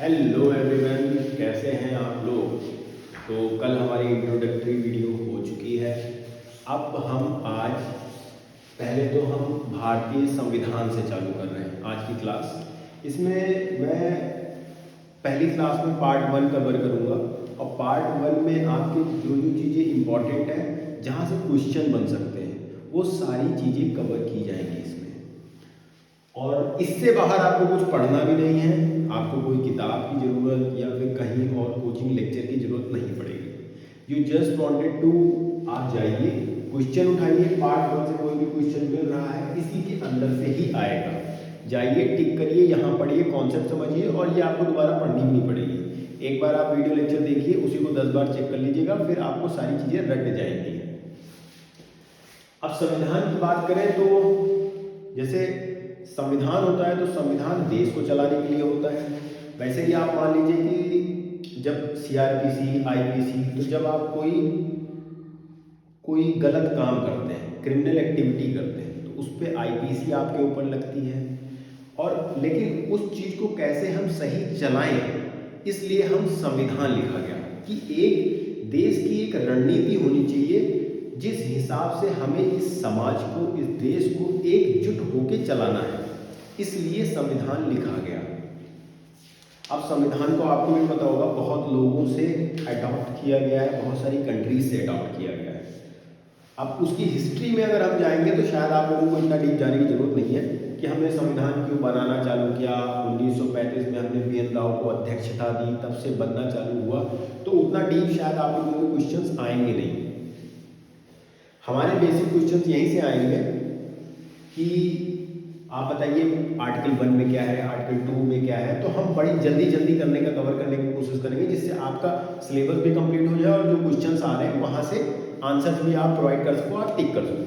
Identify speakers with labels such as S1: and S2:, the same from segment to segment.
S1: Hello everyone, कैसे हैं आप लोग। तो कल हमारी इंट्रोडक्टरी वीडियो हो चुकी है। अब हम आज पहले तो हम भारतीय संविधान से चालू कर रहे हैं आज की क्लास। इसमें मैं पहली क्लास में पार्ट 1 कवर करूंगा और पार्ट 1 में आपके जो जो चीज़ें इम्पॉर्टेंट हैं, जहाँ से क्वेश्चन बन सकते हैं, वो सारी चीज़ें कवर की जाएंगी इसमें। और इससे बाहर आपको कुछ पढ़ना भी नहीं है, आपको कोई किताब की ज़रूरत या फिर कहीं और कोचिंग लेक्चर की ज़रूरत नहीं पड़ेगी। यू जस्ट वांटेड टू, आप जाइए, क्वेश्चन उठाइए, पार्ट 1 से कोई भी क्वेश्चन मिल रहा है इसी के अंदर से ही आएगा। जाइए, टिक करिए, यहाँ पढ़िए, कॉन्सेप्ट समझिए, और ये आपको दोबारा पढ़नी भी नहीं पड़ेगी। एक बार आप वीडियो लेक्चर देखिए, उसी को 10 बार चेक कर लीजिएगा, फिर आपको सारी चीज़ें रट जाएंगी। अब संविधान की बात करें तो जैसे संविधान होता है तो संविधान देश को चलाने के लिए होता है। वैसे ही आप मान लीजिए कि जब सीआरपीसी, आईपीसी, तो जब आप कोई गलत काम करते हैं, क्रिमिनल एक्टिविटी करते हैं, तो उस पर आईपीसी आपके ऊपर लगती है। और लेकिन उस चीज़ को कैसे हम सही चलाएं, इसलिए हम संविधान लिखा गया कि एक देश की एक रणनीति होनी चाहिए जिस हिसाब से हमें इस समाज को, इस देश को एकजुट होकर चलाना है, इसलिए संविधान लिखा गया। अब संविधान को आपको भी पता होगा, बहुत लोगों से अडॉप्ट किया गया है, बहुत सारी कंट्रीज से अडॉप्ट किया गया है। अब उसकी हिस्ट्री में अगर हम जाएंगे तो शायद आप लोगों को इतना डीप जाने की जरूरत नहीं है कि हमने संविधान क्यों बनाना चालू किया, 1935 में हमने BN राव को अध्यक्षता दी, तब से बनना चालू हुआ, तो उतना डीप शायद आप लोगों को क्वेश्चंस आएंगे नहीं। हमारे बेसिक क्वेश्चंस यहीं से आएंगे कि आप बताइए आर्टिकल 1 में क्या है, आर्टिकल 2 में क्या है, तो हम बड़ी जल्दी करने का, कवर करने की कोशिश करेंगे, जिससे आपका सिलेबस भी कंप्लीट हो जाए और जो क्वेश्चंस आ रहे हैं वहाँ से आंसर्स भी आप प्रोवाइड कर सको, आप टिक कर सको।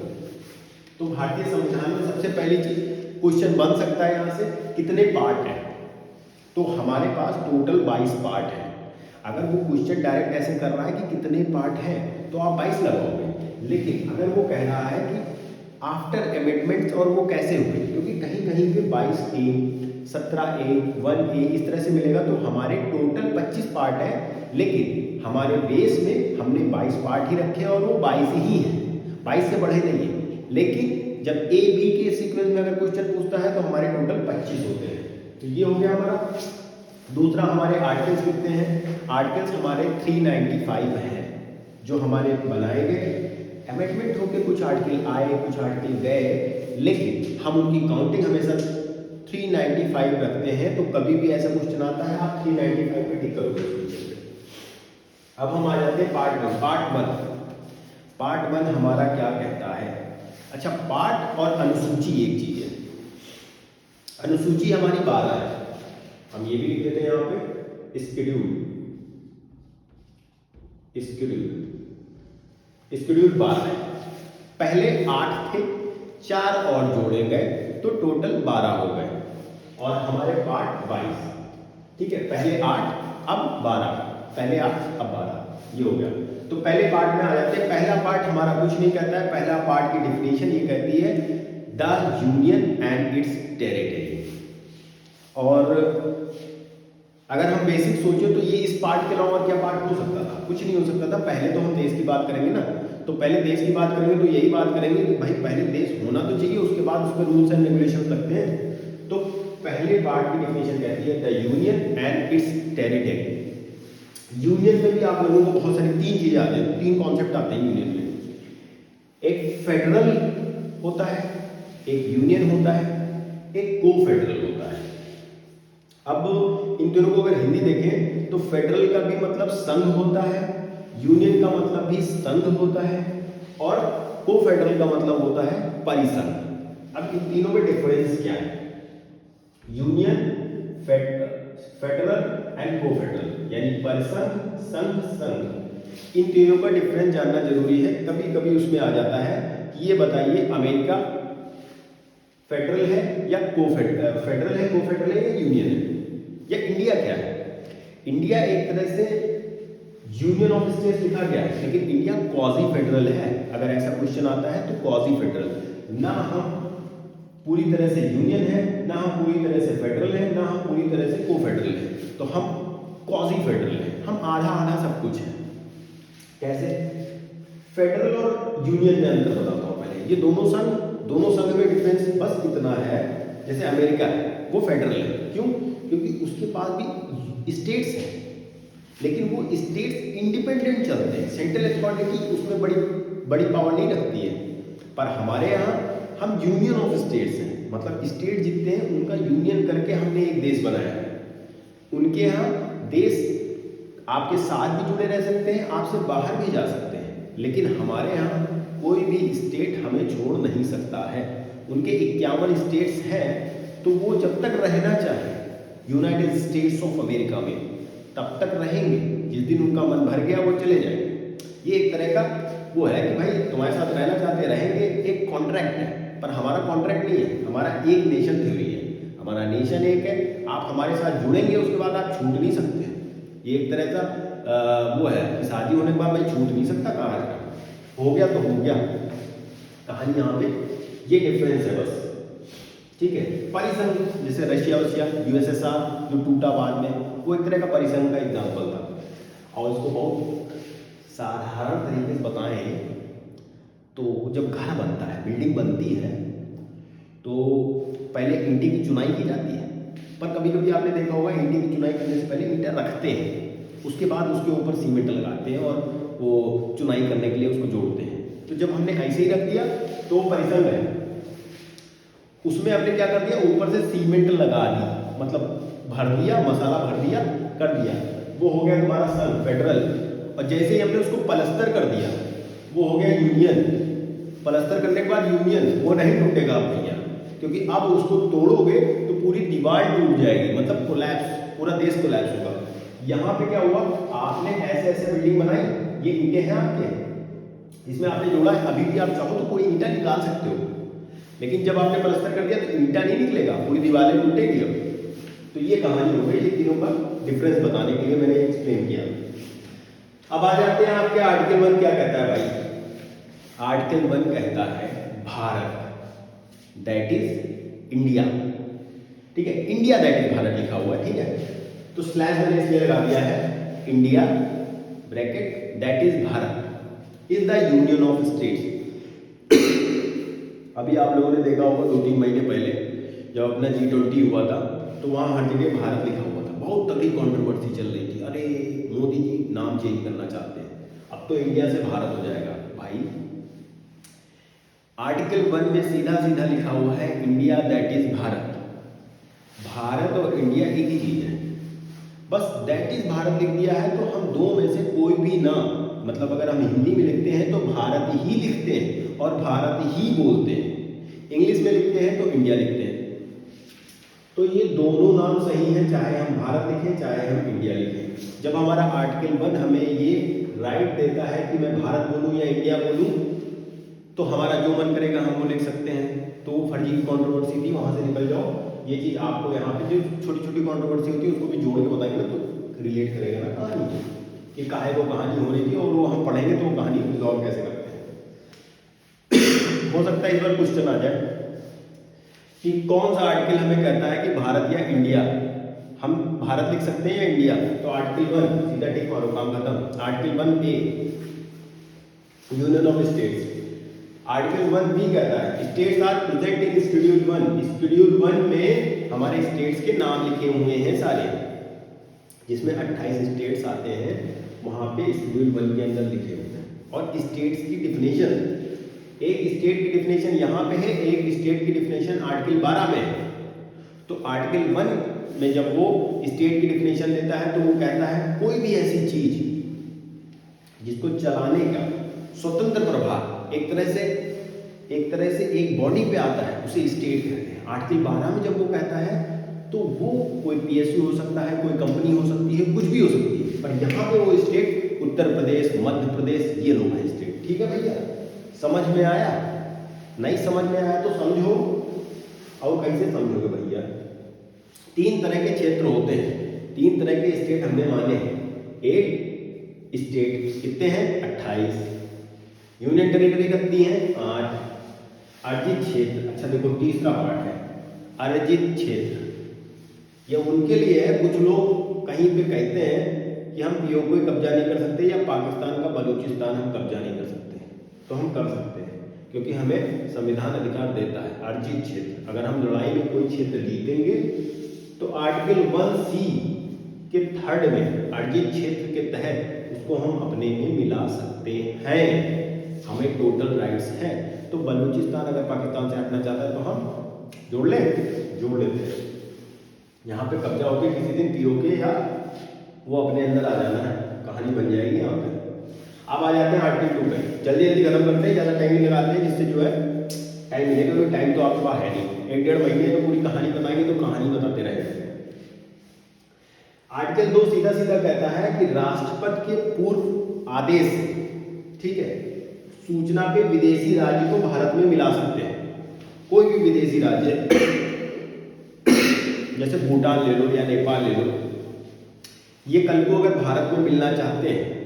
S1: तो भारतीय संविधान में सबसे पहली चीज क्वेश्चन बन सकता है यहाँ से, कितने पार्ट हैं। तो हमारे पास टोटल 22 पार्ट है। अगर वो क्वेश्चन डायरेक्ट ऐसे कर रहा है कि कितने पार्ट हैं, तो आप 22 लगाओगे। लेकिन अगर वो कह रहा है कि आफ्टर अमेंडमेंट्स, और वो कैसे हुए, क्योंकि कहीं कहीं पे 22A, 17A, 1A इस तरह से मिलेगा, तो हमारे टोटल 25 पार्ट है। लेकिन हमारे बेस में हमने 22 पार्ट ही रखे हैं और वो 22 ही है, 22 से बढ़े नहीं है। लेकिन जब A B के सीक्वेंस में अगर क्वेश्चन पूछता है तो हमारे टोटल 25 होते हैं। तो ये हो गया हमारा। दूसरा, हमारे आर्टिकल्स कितने हैं। आर्टिकल्स हमारे 395 हैं जो हमारे बनाए गए। अमेंडमेंट होकर कुछ आर्टिकल आए, कुछ आर्टिकल गए, लेकिन हम उनकी काउंटिंग हमेशा 395 रखते हैं। तो कभी भी ऐसा क्वेश्चन आता है आप 395 पे टिक करोगे। अब हम आ जाते हैं पार्ट 1। पार्ट 1 हमारा क्या कहता है। अच्छा, पार्ट और अनुसूची एक चीज है। अनुसूची हमारी 12 है, हम ये भी लिख देते हैं यहाँ पे, स्केड्यूल 12 है। पहले 8 थे, 4 और जोड़े गए तो टोटल 12 हो गए, और हमारे पार्ट 22। ठीक है, पहले 8 अब 12, पहले 8 अब 12, ये हो गया। तो पहले पार्ट में आ जाते हैं। पहला पार्ट हमारा कुछ नहीं कहता है। पहला पार्ट की डिफिनेशन ये कहती है, the union and it's territory. और अगर हम बेसिक सोचे तो ये इस पार्ट के अलावा क्या पार्ट हो सकता था, कुछ नहीं हो सकता था। पहले तो हम देश की बात करेंगे ना, तो पहले देश की बात करेंगे तो यही बात करेंगे कि भाई पहले देश होना तो चाहिए, उसके बाद उसमें रूल्स एंड रेगुलेशंस लगते हैं। तो पहले पार्ट की डेफिनेशन कहती है, the union and it's territory. Union में भी आप लोगों को बहुत सारी 3 चीजें आती हैं, 3 कॉन्सेप्ट आते हैं यूनियन में। एक फेडरल होता है, एक यूनियन होता है, एक को फेडरल होता है। अब इन दोनों को अगर हिंदी देखें तो फेडरल का भी मतलब संघ होता है, यूनियन का मतलब भी संघ होता है, और को फेडरल का मतलब होता है परिसंघ। अब इन तीनों में डिफरेंस क्या है। यूनियन, फेडरल एंड को फेडरल, यानी परिसंघ, संघ, संघ, इन तीनों का डिफरेंस जानना जरूरी है। कभी कभी उसमें आ जाता है कि ये बताइए अमेरिका फेडरल है या फेडरल है, को फेडरल है या यूनियन है, या इंडिया क्या है। इंडिया एक तरह से यूनियन ऑफ स्टेट्स लिखा गया है, लेकिन इंडिया क्वाजी फेडरल है। अगर ऐसा क्वेश्चन आता है तो क्वाजी फेडरल, ना हम पूरी तरह से यूनियन है, ना हम पूरी तरह से फेडरल है, ना हम पूरी तरह से को फेडरल है। तो हम क्वाजी फेडरल हैं, हम आधा आधा सब कुछ है। कैसे? फेडरल और यूनियन में अंतर बताता हूँ पहले। ये दोनों संघ में डिफरेंस बस इतना है, जैसे अमेरिका है वो फेडरल है, क्यों? क्योंकि उसके पास भी स्टेट्स हैं, लेकिन वो स्टेट्स इंडिपेंडेंट चलते हैं, सेंट्रल अथॉरिटी उसमें बड़ी पावर नहीं रखती है। पर हमारे यहाँ हम यूनियन ऑफ स्टेट्स हैं, मतलब स्टेट जितने हैं उनका यूनियन करके हमने एक देश बनाया है। उनके यहाँ देश आपके साथ भी जुड़े रह सकते हैं, आपसे बाहर भी जा सकते हैं, लेकिन हमारे यहाँ कोई भी स्टेट हमें छोड़ नहीं सकता है। उनके 51 स्टेट्स हैं, तो वो जब तक रहना चाहे यूनाइटेड स्टेट्स ऑफ अमेरिका में तब तक रहेंगे, जिस दिन उनका मन भर गया वो चले जाएंगे। ये एक तरह का वो है कि भाई तुम्हारे साथ रहना चाहते रहेंगे, एक कॉन्ट्रैक्ट है। पर हमारा कॉन्ट्रैक्ट नहीं है, हमारा एक नेशन थ्योरी है, हमारा नेशन एक है। आप हमारे साथ जुड़ेंगे, उसके बाद आप छूट नहीं सकते। ये एक तरह का वो है कि शादी होने के बाद मैं छूट नहीं सकता, कहाँ का हो गया तो हो गया। कहानी यहाँ पे ये डिफरेंस है बस, ठीक है। परिसंघ, जैसे रशिया यूएसएसआर जो टूटा बाद में, वो एक तरह का परिसंघ का एग्जाम्पल था। और इसको बहुत साधारण तरीके से बताएं तो जब घर बनता है, बिल्डिंग बनती है, तो पहले ईंटें की चुनाई की जाती है। पर कभी कभी आपने देखा होगा ईंटें की चुनाई करने से पहले ईंटें रखते हैं, उसके बाद उसके ऊपर सीमेंट लगाते हैं और वो चुनाई करने के लिए उसको जोड़ते हैं। तो जब हमने ऐसे ही रख दिया तो वो परिसंघ है, उसमें हमने क्या कर दिया, ऊपर से सीमेंट लगा दी, मतलब भर दिया, मसाला भर दिया, कर दिया, वो हो गया तुम्हारा संघ, फेडरल। और जैसे ही हमने उसको पलस्तर कर दिया, वो हो गया यूनियन। पलस्तर करने के बाद यूनियन वो नहीं टूटेगा अब भैया, क्योंकि अब उसको तोड़ोगे तो पूरी दीवार टूट जाएगी, मतलब कोलैप्स, पूरा देश कोलैप्स होगा। यहाँ पे क्या हुआ, आपने ऐसे ऐसे बिल्डिंग बनाई, ये ईंटें हैं आपके, इसमें आपने जोड़ा है, अभी भी आप चाहो तो कोई ईंटा निकाल सकते हो, लेकिन जब आपने पलस्तर कर दिया तो ईंटा नहीं निकलेगा, पूरी दीवारें टूटेगी। अब तो ये कहानी हो गई, ये तीनों का डिफरेंस बताने के लिए मैंने एक्सप्लेन किया। अब आ जाते हैं आपके आर्टिकल 1 क्या कहता है भाई। आर्टिकल 1 कहता है भारत, दैट इज इंडिया, ठीक है। इंडिया दैट इज भारत लिखा हुआ है, ठीक है। तो स्लैश मैंने इसलिए लगा दिया है, India bracket that is Bharat is the union of states. अभी आप लोगों ने देखा होगा 2-3 महीने पहले जब अपना G20 हुआ था, तो वहाँ हर जगह भारत लिखा हुआ था, बहुत तगड़ी कंट्रोवर्सी चल रही थी, अरे मोदी जी नाम चेंज करना चाहते हैं, अब तो इंडिया से भारत हो जाएगा। भाई आर्टिकल 1 में सीधा सीधा लिखा हुआ है India that is Bharat. Bharat और इंडिया एक ही चीज है, बस दैट इज भारत लिख दिया है, तो हम दो में से कोई भी ना, मतलब अगर हम हिंदी में लिखते हैं तो भारत ही लिखते हैं और भारत ही बोलते हैं, इंग्लिश में लिखते हैं तो इंडिया लिखते हैं। तो ये दोनों नाम सही है, चाहे हम भारत लिखें चाहे हम इंडिया लिखें। जब हमारा आर्टिकल 1 हमें ये राइट देता है कि मैं भारत बोलूं या इंडिया बोलूं, तो हमारा जो मन करेगा हम वो लिख सकते हैं। तो वो फर्जी की कॉन्ट्रोवर्सी थी, वहां से निकल जाओ। ये चीज आपको यहाँ पे जो छोटी छोटी कॉन्ट्रोवर्सी होती है उसको भी जोड़ के बताएंगे ना, तो रिलेट करेगा ना कहानी कि काहे को कहानी हो रही थी, और वो हम पढ़ेंगे तो वो कहानी रिजॉल्व कैसे करते हैं। हो सकता है इस बार क्वेश्चन आ जाए कि कौन सा आर्टिकल हमें कहता है कि भारत या इंडिया, हम भारत लिख सकते हैं या इंडिया। तो आर्टिकल 1 सीधा टिक मारो, काम खत्म। Article 1A union of states. Article 1B कहता है states are present in schedule 1। Schedule 1 में हमारे स्टेट्स के नाम लिखे हुए हैं सारे, जिसमें 28 स्टेट्स आते हैं, वहां पे शेड्यूल 1 के अंदर लिखे हुए हैं। और स्टेट्स की डिफिनेशन, एक स्टेट की डिफिनेशन यहाँ पे है, एक स्टेट की डिफिनेशन आर्टिकल 12 में है। तो आर्टिकल 1 में जब वो स्टेट की डिफिनेशन देता है तो वो कहता है कोई भी ऐसी चीज जिसको चलाने का स्वतंत्र प्रभाव एक तरह से एक बॉडी पे आता है, उसे स्टेट कहते हैं। आर्टिकल 12 में जब वो कहता है तो वो कोई PSU हो सकता है, कोई कंपनी हो सकती है, कुछ भी हो सकती है, पर यहाँ पे वो स्टेट उत्तर प्रदेश, मध्य प्रदेश, ये लोग हैं स्टेट। ठीक है भैया, समझ में आया? नहीं समझ में आया तो समझो। और कैसे समझोगे भैया? 3 तरह के क्षेत्र होते हैं, 3 तरह के स्टेट हमने माने हैं। एक स्टेट कितने हैं? 28। यूनियन टेरिटरी कितनी है? 8। अर्जित क्षेत्र, अच्छा देखो तीसरा पार्ट है अर्जित क्षेत्र। ये उनके लिए है, कुछ लोग कहीं पे कहते हैं कि हम पीओके कब्जा नहीं कर सकते या पाकिस्तान का बलूचिस्तान हम कब्जा नहीं कर सकते, तो हम कर सकते हैं क्योंकि हमें संविधान अधिकार देता है अर्जित क्षेत्र। अगर हम लड़ाई में कोई क्षेत्र जीतेंगे तो आर्टिकल 1C के थर्ड में अर्जित क्षेत्र के तहत उसको हम अपने में मिला सकते हैं, हमें टोटल राइट्स हैं। तो बलूचिस्तान अगर पाकिस्तान से हटना चाहता है तो हम जोड़ लेते हैं। यहाँ पे कब्जा होकर किसी दिन पीओके या वो अपने अंदर आ जाना है, कहानी बन जाएगी यहाँ पे। अब आ जाते हैं आर्टिकल 2 पे, जल्दी जल्दी खत्म करते हैं, ज़्यादा टाइम नहीं लगाते हैं, जिससे जो है टाइम मिलेगा, क्योंकि टाइम तो आपके पास है नहीं, 1-1.5 महीने तो पूरी कहानी बताएंगे तो कहानी बताते रहेंगे। आर्टिकल 2 सीधा सीधा कहता है कि राष्ट्रपति के पूर्व आदेश से, ठीक है, सूचना पे विदेशी राज्य को भारत में मिला सकते हैं। कोई भी विदेशी राज्य जैसे भूटान ले लो या नेपाल ले लो, ये कल को अगर भारत में मिलना चाहते हैं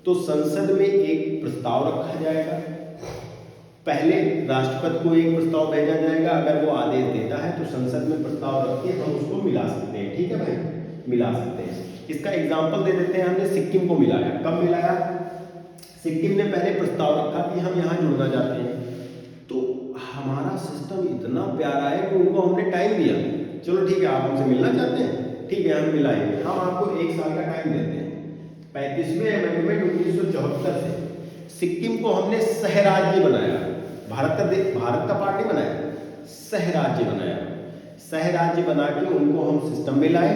S1: तो संसद में एक प्रस्ताव रखा जाएगा। पहले राष्ट्रपति को एक प्रस्ताव भेजा जाएगा, अगर वो आदेश देता है तो संसद में प्रस्ताव रख के हम उसको मिला सकते हैं। ठीक है भाई, मिला सकते हैं। इसका एग्जाम्पल दे देते हैं, हमने सिक्किम को मिलाया। कब मिलाया? सिक्किम ने पहले प्रस्ताव रखा कि हम यहाँ जुड़ना चाहते हैं, तो हमारा सिस्टम इतना प्यारा है कि उनको हमने टाइम दिया, चलो ठीक है आप हमसे मिलना चाहते हैं, ठीक है हम मिलाएंगे, हम आपको 1 साल का टाइम देते हैं। 35वें अमेंडमेंट 1974 से सिक्किम को हमने सहराज्य बनाया, भारत का पार्ट नहीं बनाया, सहराज्य बनाया। सहराज्य बना के उनको हम सिस्टम में लाए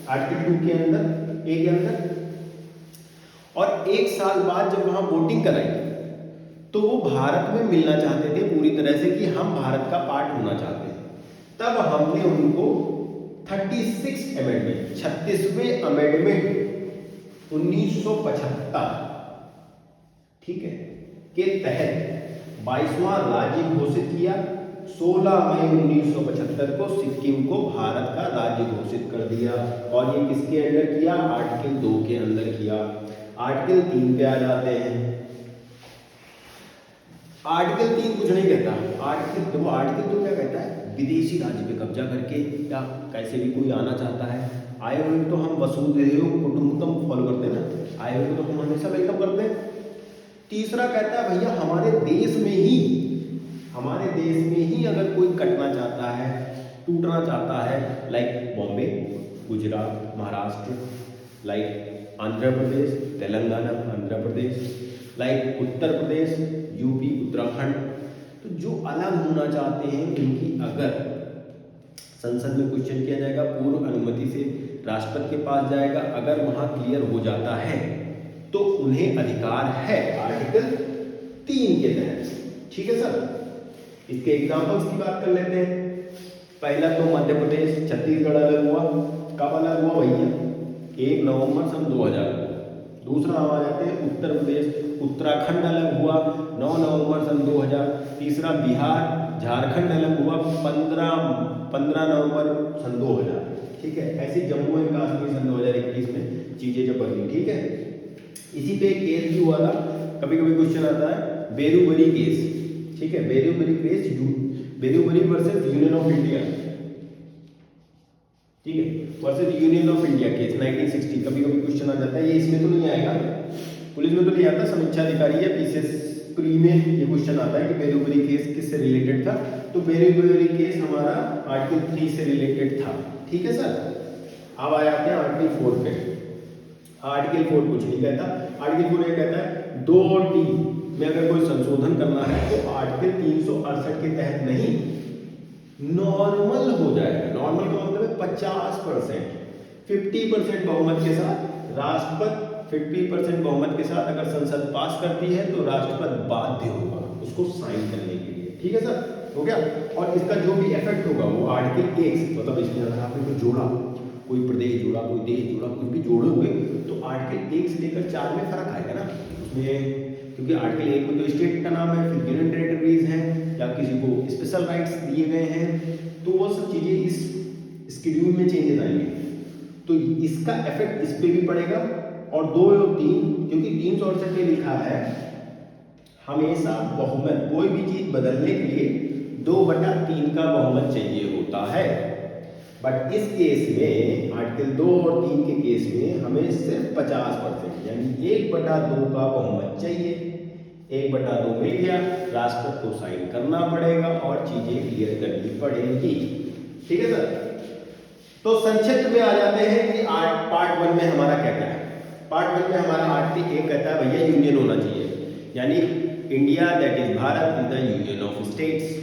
S1: आर्टिकल 2 के अंदर, ए के अंदर। और 1 साल बाद जब वहां वोटिंग कराई तो वो भारत में मिलना चाहते थे पूरी तरह से कि हम भारत का पार्ट होना चाहते हैं। तब हमने उनको 36 अमेंडमेंट, 36वें अमेंडमेंट 1975, ठीक है, के तहत 22वां राज्य घोषित किया। 16 मई 1975 को सिक्किम को भारत का राज्य घोषित कर दिया। और ये किसके अंदर किया? आर्टिकल 2 के अंदर किया। आर्टिकल 3 पे आ जाते हैं। आर्टिकल 3 कुछ नहीं कहता। आर्टिकल 2 क्या कहता है? विदेशी राज्य पे कब्जा करके या कैसे भी कोई आना चाहता है, आए हुए तो हम वसुधैव कुटुंबकम फॉलो करते हैं ना, आए हुए तो हम हमेशा वेलकम करते हैं। तीसरा कहता है भैया हमारे देश में ही अगर कोई कटना चाहता है, टूटना चाहता है, like Bombay, Gujarat, Maharashtra, like Andhra Pradesh, Telangana, Andhra Pradesh, like Uttar Pradesh, UP, Uttarakhand, तो जो अलग होना चाहते हैं उनकी अगर संसद में क्वेश्चन किया जाएगा, पूर्व अनुमति से राष्ट्रपति के पास जाएगा, अगर वहां क्लियर हो जाता है तो उन्हें अधिकार है आर्टिकल 3 के तहत। ठीक है सर, इसके एग्जांपल्स की बात कर लेते हैं। पहला तो मध्य प्रदेश, छत्तीसगढ़ अलग हुआ। कब अलग हुआ भैया? 1 नवंबर सन 2000। दूसरा हम आ जाते हैं उत्तर प्रदेश, उत्तराखंड अलग हुआ 9 नवंबर सन 2000। तीसरा बिहार, झारखंड अलग हुआ 15 नवंबर सन 2000। ठीक है, ऐसे जम्मू एंड कश्मीर सन 2021 में चीजें जब बदली। ठीक है, इसी पे एक केस भी हुआ था, कभी कभी क्वेश्चन आता है बेरूबरी केस। ठीक है, Berubari case, Berubari versus union of India, ठीक है, versus union of India case 1960। कभी कभी क्वेश्चन आ जाता है, ये इसमें तो नहीं आएगा, पुलिस में तो नहीं आता, समीक्षा अधिकारी या पीसीएस प्री में ये क्वेश्चन आता है कि बेरूबरी केस किससे रिलेटेड था। तो बेरूबरी केस हमारा आर्टिकल 3 से रिलेटेड था। ठीक है सर, अब आ जाते हैं आर्टिकल 4 पे। आर्टिकल 4 कुछ नहीं कहता। आर्टिकल 4 ये कहता है 2 और 3 में अगर कोई संशोधन करना है तो आर्टिकल 368 के तहत नहीं, नॉर्मल हो जाएगा। नॉर्मल का मतलब है 50%, 50% बहुमत के साथ राष्ट्रपति, 50% बहुमत के साथ अगर संसद पास करती है तो राष्ट्रपति बाध्य होगा उसको साइन करने के लिए। ठीक है सर, हो गया। और इसका जो भी इफेक्ट होगा वो आर्टिकल 1 से, मतलब इसमें अगर आपने कोई जोड़ा, कोई प्रदेश जोड़ा, कोई देश जोड़ा, कुछ भी जोड़े हुए तो आर्टिकल 1 से लेकर 4 में फर्क आएगा ना उसमें, क्योंकि आर्टिकल 1 में तो स्टेट का नाम है, फिर यूनियन टेरिटरीज हैं या किसी को स्पेशल राइट्स दिए गए हैं, तो वो सब चीजें इस शेड्यूल में चेंजेस आएंगे। तो इसका इफेक्ट इस पे भी पड़ेगा। और 2 और 3, क्योंकि 368 में लिखा है हमेशा बहुमत, कोई भी चीज बदलने के लिए 2/3 का बहुमत चाहिए होता है। बट इस केस में आर्टिकल 2 और 3 के केस में हमें सिर्फ 50% यानी 1/2 का बहुमत चाहिए। 1/2 मिल गया, राष्ट्रपति को साइन करना पड़ेगा और चीजें क्लियर करनी पड़ेगी। ठीक है सर। तो संक्षिप्त में आ जाते हैं कि पार्ट 1 में हमारा क्या क्या है। पार्ट 1 में हमारा आर्टिकल 1 कहता है भैया यूनियन होना चाहिए, यानी India that is Bharat is the union of states.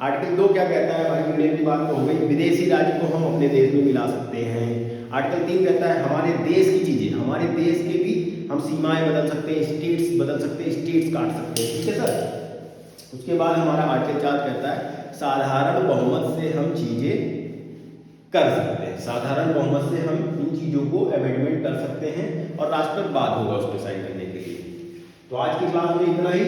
S1: Article 2 क्या कहता है, भाई यूनियन की बात तो हो गई, विदेशी राज्य को हम अपने देश में मिला सकते हैं। आर्टिकल 3 कहता है हमारे देश की चीजें, हमारे देश के भी हम सीमाएं बदल सकते हैं, स्टेट्स बदल सकते हैं, स्टेट्स काट सकते हैं। ठीक है सर। उसके बाद हमारा आर्टिकल 4 कहता है साधारण बहुमत से हम चीजें कर सकते हैं, साधारण बहुमत से हम इन चीजों को अमेंडमेंट कर सकते हैं और राष्ट्रपति बात होगा उसमें साइन करने के लिए। तो आज की क्लास में इतना ही।